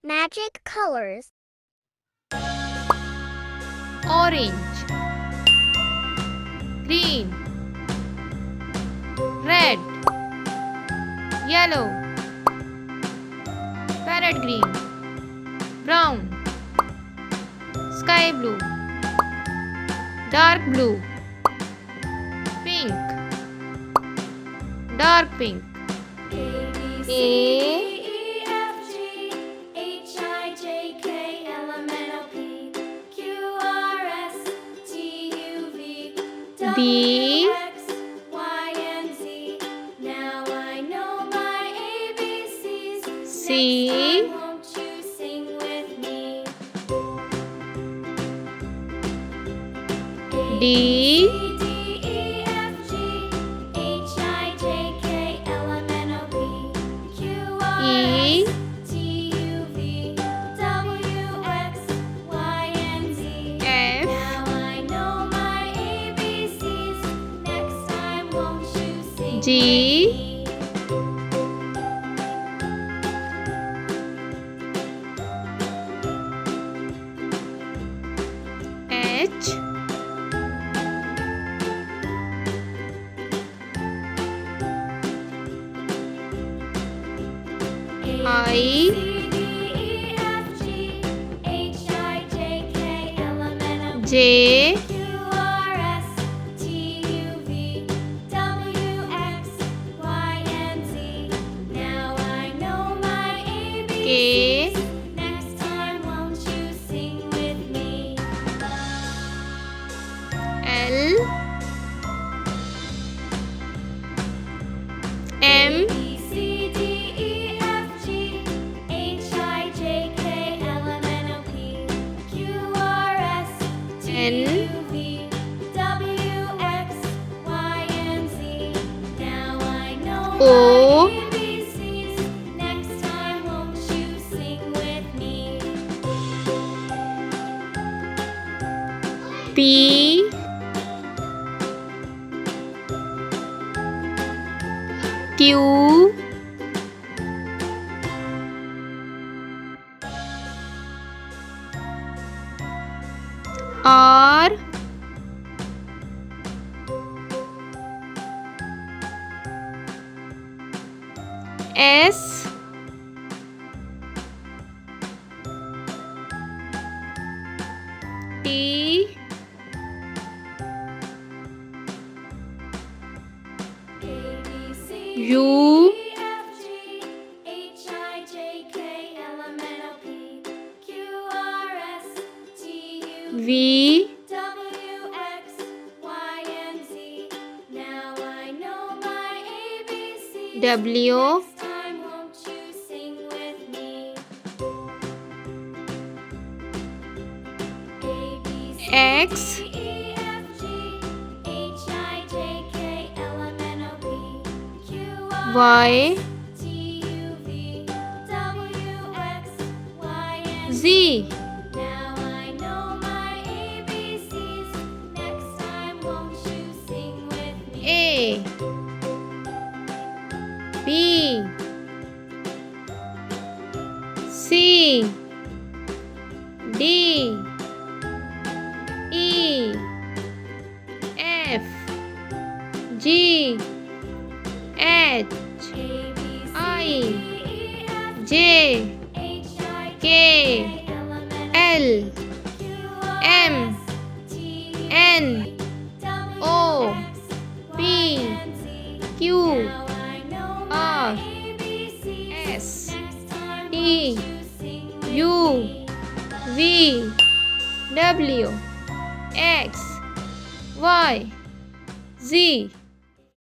Magic colors. Orange, green, red, yellow, parrot green, brown, sky blue, dark blue, pink, dark pink. A, B, C, D, E, F, G, H, I, J, K, L, M, N, O, P, Q, R, S, T, U, V, W, X, Y, Z. A, B, C, D, E, F, G, H, I, J, K, L, M, N, O, P, Q, R, S, T, U, V, W, X, Y, Z.